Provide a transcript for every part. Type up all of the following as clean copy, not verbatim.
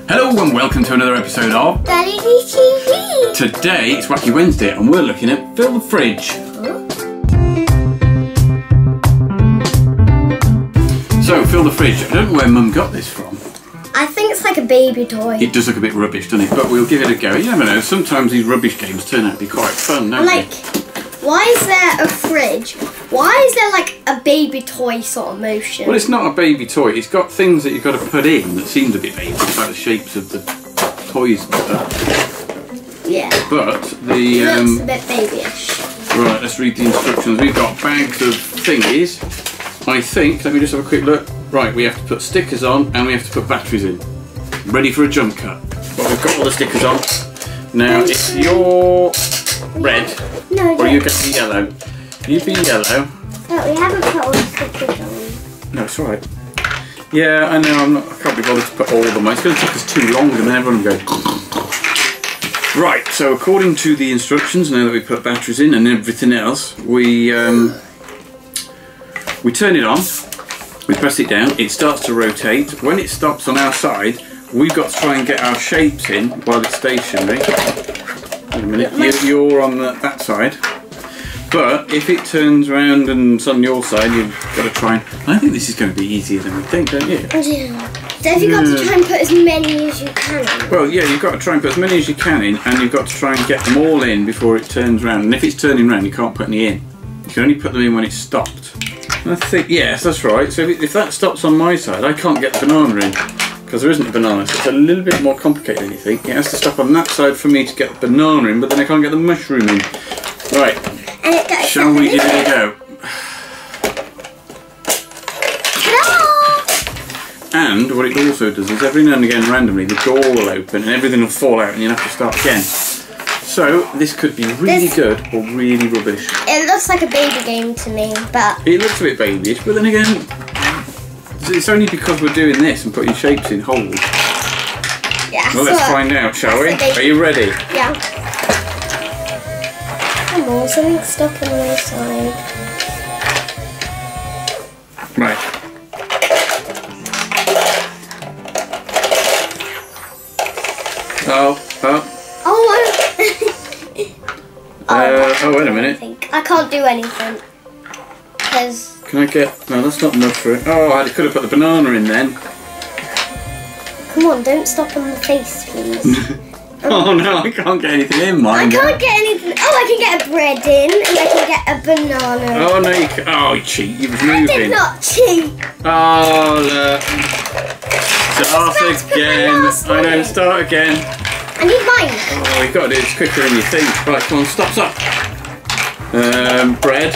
Hello and welcome to another episode of DollyDTV. Today it's Wacky Wednesday and we're looking at Fill the Fridge. Huh? So, Fill the Fridge. I don't know where Mum got this from. I think it's like a baby toy. It does look a bit rubbish, doesn't it? But we'll give it a go. You never know, sometimes these rubbish games turn out to be quite fun, don't they? Why is there a fridge? Why is there like a baby toy sort of motion? Well, it's not a baby toy. It's got things that you've got to put in that seems a bit baby, like the shapes of the toys and stuff. Yeah. But the... It looks a bit babyish. Right, let's read the instructions. We've got bags of thingies. I think, let me just have a quick look. Right, we have to put stickers on and we have to put batteries in. Ready for a jump cut. Well, we've got all the stickers on. Now, if you're red, or you get the yellow, you be yellow. But we haven't put all the stickers on. No, it's alright. Yeah, I know, I can't be bothered to put all of them on. It's going to take us too long and then everyone will go. Right, so according to the instructions, now that we put batteries in and everything else, we turn it on, we press it down, it starts to rotate. When it stops on our side, we've got to try and get our shapes in while it's stationary. Wait a minute, you're on that side. But if it turns around and it's on your side, you've got to try and... I think this is going to be easier than we think, don't you? Yeah. So have you got to try and put as many as you can in? Well, yeah, you've got to try and put as many as you can in, and you've got to try and get them all in before it turns round. And if it's turning round, you can't put any in. You can only put them in when it's stopped. And I think, yes, that's right. So if that stops on my side, I can't get the banana in, because there isn't a banana, so it's a little bit more complicated than you think. It has to stop on that side for me to get the banana in, but then I can't get the mushroom in. Right. Shall we give it a go? And what it also does is every now and again randomly the door will open and everything will fall out and you'll have to start again. So this could be really good or really rubbish. It looks like a baby game to me, but... It looks a bit babyish, but then again, it's only because we're doing this and putting shapes in holes. Yeah, well, let's find out, shall we? Are you ready? Yeah. Come on, something's stuck on my side. Right. Oh. Oh, wait a minute. I can't do anything. Because... Can I get... No, that's not mushroom. Oh, I could have put the banana in then. Come on, don't stop on the face, please. Oh no, I can't get anything in mine. I can't get anything... Oh, I can get a bread in and I can get a banana. Oh no, you can't. Oh, you cheat. You was moving. I did not cheat. Oh, look. Start again. I know, start again. I need mine. Oh, you've got to do this quicker than you think. Right, come on, stop. Bread.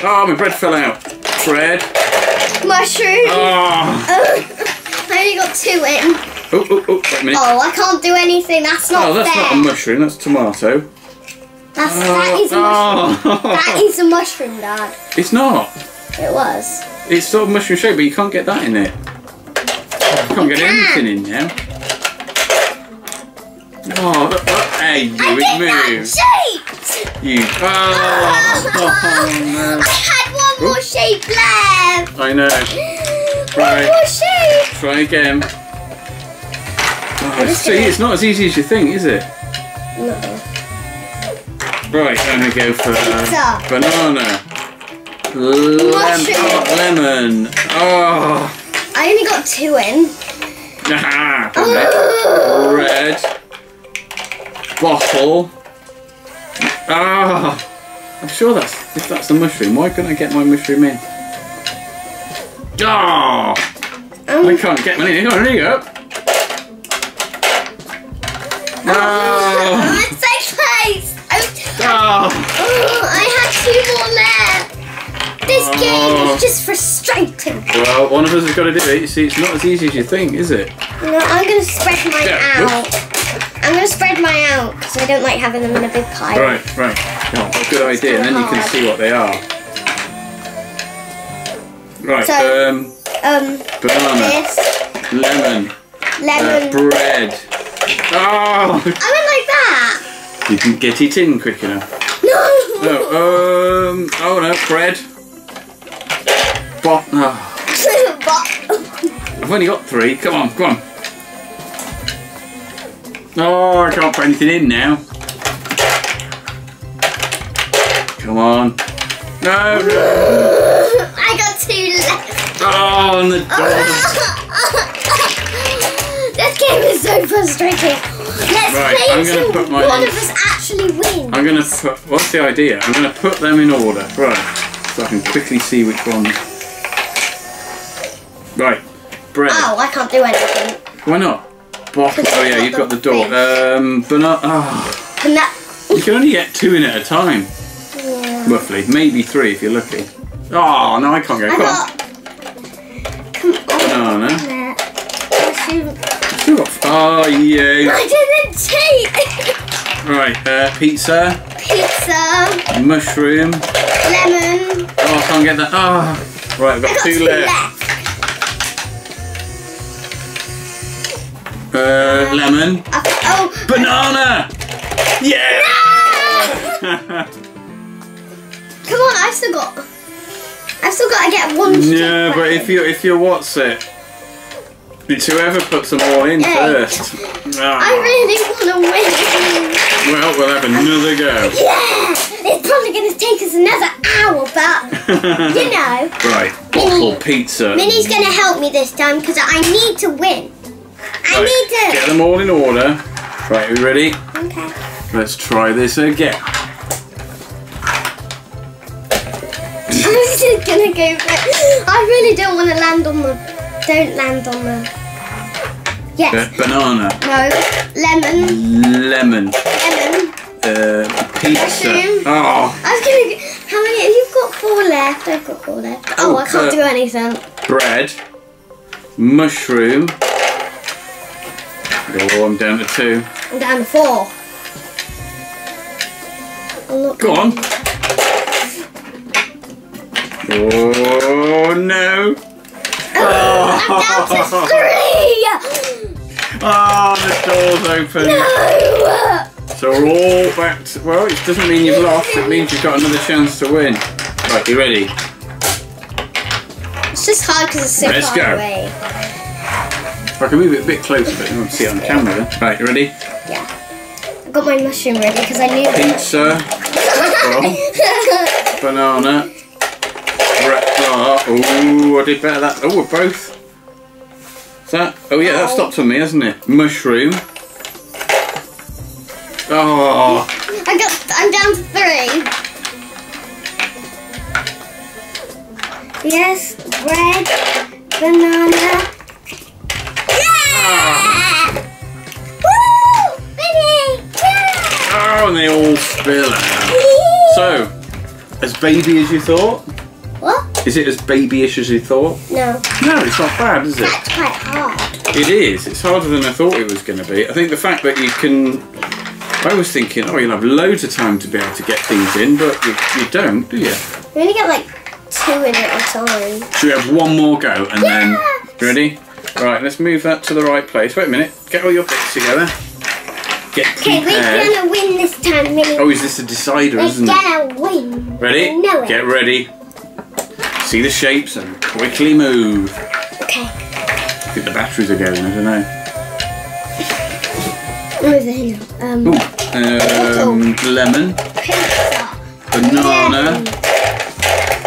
Oh, my bread fell out. Bread. Mushroom. Oh. I only got 2 in. Oh, wait a minute. Oh, I can't do anything. That's not fair. Oh, that's not a mushroom. That's tomato. That is a mushroom. That is a mushroom, Dad. It's not. It was. It's sort of mushroom shape, but you can't get that in there. You can't get anything in now. Oh, look, hey, you, it moved. You. Oh, no. I had one more shape left. I know. One more shape. Try again. Oh, see, it's not as easy as you think, is it? No. Right, I'm going to go for banana. Lemon. Oh. I only got 2 in. Red. Bottle. Ah. I'm sure if that's the mushroom. Why couldn't I get my mushroom in? Oh. I can't get mine in. There you go. No. I'm so close. Oh. I had 2 more left. This game is just frustrating. Well, one of us has got to do it. You see, it's not as easy as you think, is it? No, I'm going to spread mine out. I'm going to spread mine out because I don't like having them in a big pile. Right. Oh, good idea. And then you can see what they are. Right. So, banana. This. Lemon. Bread. Oh! I went like that. You didn't get it in quick enough. No. Oh no, bread. I've only got 3. Come on. Oh, I can't put anything in now. Come on. No, no. I got 2 left. Oh, and the door. This game is so frustrating. Let's play until one of us actually wins. I'm going to put... What's the idea? I'm going to put them in order. Right. So I can quickly see which ones. Right. Bread. Oh, I can't do anything. Why not? Bottle. Oh, yeah, you've got the door. Banana. Oh. You can only get 2 in at a time. Yeah. Roughly. Maybe 3 if you're lucky. Oh, no, I can't go. Come on. Banana. Oh, yeah. I didn't cheat. Right, pizza. Pizza. Mushroom. Lemon. Oh, I can't get that. Oh. Right, I've got 2 left. Lemon. Oh. Banana. Yeah. No! Come on, I've still got to get 1 stick. Yeah, but if you're what's it? It's whoever puts them all in first. Oh. I really want to win. Well, we'll have another go. Yeah! It's probably going to take us another hour, but, you know. Right, bottle pizza. Minnie's going to help me this time because I need to win. I need to. Get them all in order. Right, are we ready? Okay. Let's try this again. I'm just going to go for it. I really don't want to land on the... Don't land on the... Yes. Banana. No. Lemon. Lemon. Lemon. Pizza. Mushroom. Oh. I was going to... How many? You've got 4 left. I've got 4 left. Oh, I can't do anything. Bread. Mushroom. Oh, I'm down to 2. I'm down to 4. Go on. Oh, no. I'm down to 3. Oh, the door's open. No. So we're all back to... Well, it doesn't mean you've lost. It means you've got another chance to win. Right, you ready? It's just hard because it's so far away. If I can move it a bit closer, but you won't see it on camera then. Right, you ready? Yeah. I got my mushroom ready because I knew Pizza. Banana. Oh, I did better that. Oh, we're both. Is that? Oh yeah, that stopped on me, hasn't it? Mushroom. Oh. I'm down to 3. Yes, bread, banana. Yeah! Woo! Baby! Yeah! Oh, and they all spill out. So, as baby as you thought? What? Is it as babyish as you thought? No. No, it's not bad, is it? That's quite hard. It is. It's harder than I thought it was going to be. I think the fact that you can... I was thinking, oh, you'll have loads of time to be able to get things in, but you don't, do you? You only get like 2 in at a time. Should we have one more go and then... Ready? Right, let's move that to the right place. Wait a minute. Get all your bits together. Get prepared. Okay, we're going to win this time, Minnie. Oh, is this a decider, isn't it? We're going to win. Ready? I know it. Get ready. See the shapes and quickly move. Okay. I think the batteries are going, I don't know. Where is it now? Lemon. Pizza. Banana.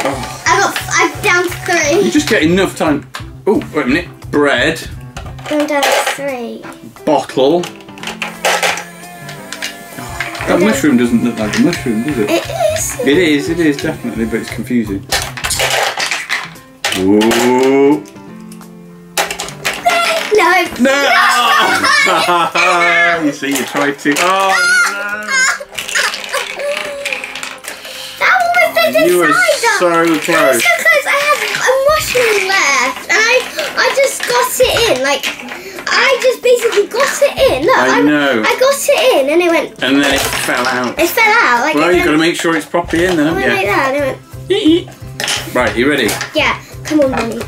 Oh. I'm down to 3. You just get enough time. Oh, wait a minute. Bread. I'm down to 3. Bottle. That mushroom doesn't look like a mushroom, does it? It is. It is definitely, but it's confusing. Ooh. No. You see, you tried to. Oh, no. That was the decider. You were so close. I was so close. I had a mushroom left, and I just got it in. Like, I just basically got it in. Look, I know. I got it in, and it went. And then it fell out. It fell out. Like, well, you've got to make sure it's properly in there, haven't you? Like that, and it went. Right, you ready? Yeah. Come on, Minnie.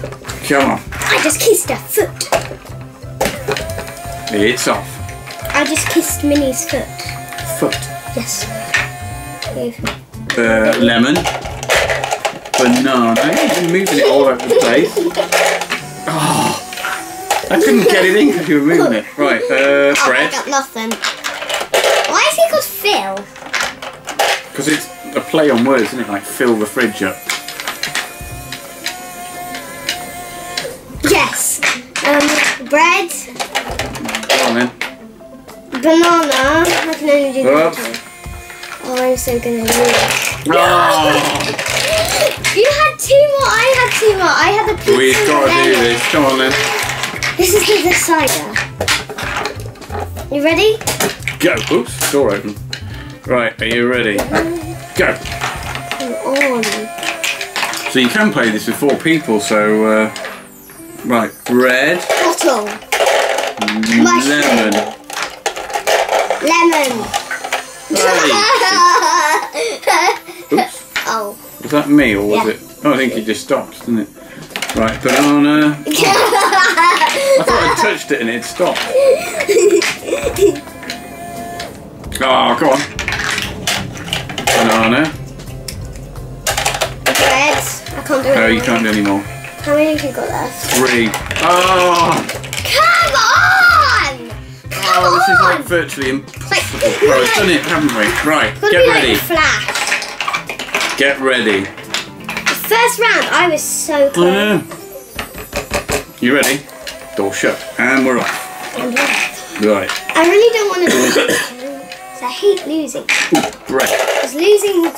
Come on. I just kissed her foot. It's off. I just kissed Minnie's foot. Foot. Yes. Lemon. Banana. You're moving it all over the place. Oh. I couldn't get it in because you were moving it. Right, Oh, I bread. got nothing. Why is he called Phil? Because it's a play on words, isn't it? Like fill the fridge up. Yes. Bread. Go on then. Banana. I can only do that. Oh, I'm so gonna lose. Oh. You had 2 more. I had 2 more. I had the pizza. We've got to do this. Come on then. This is the decider. You ready? Go. Oops, door open. Right, are you ready? Go. Come on. So you can play this with 4 people, so right, red. Bottle. Lemon. Lemon. Hey. Oops. Oh. Was that me or was it? Oh, I think it just stopped, didn't it? Right, banana. Oh. I thought I touched it and it stopped. Oh, go on. Banana. Bread. I can't do it. No, you can't do any more. How many have you got left? 3. Oh! Come on! Oh, this is like virtually impossible. Right, we've done it, haven't we? Right, get ready. Like Flash. Get ready. The first round, I was so close. I know. You ready? Door shut. And we're off. Right. I really don't want to lose. I hate losing. Ooh, bread. Because losing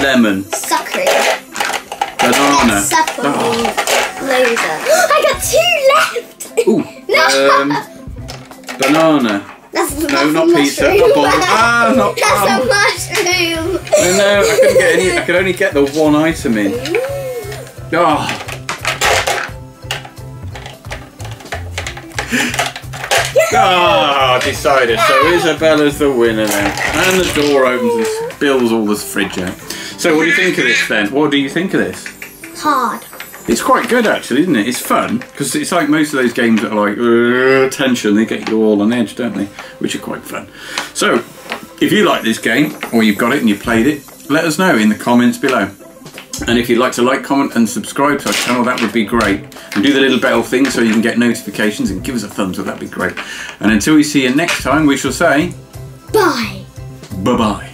Lemon. suckery. Banana. Suckering loser. I got 2 left! Ooh. No! Banana. That's No, not a pizza. mushroom. A bomb. Ah, not That's a mushroom. No, I couldn't get any. I could only get the 1 item in. Oh. Ah, decided. So Isabella's the winner then. And the door opens and spills all this fridge out. So what do you think of this then? What do you think of this? Hard. It's quite good actually, isn't it? It's fun, because it's like most of those games that are like tension, they get you all on edge, don't they? Which are quite fun. So, if you like this game, or you've got it and you've played it, let us know in the comments below. And if you'd like to like, comment and subscribe to our channel, that would be great. And do the little bell thing so you can get notifications and give us a thumbs up, that'd be great. And until we see you next time, we shall say... Bye. Bye-bye.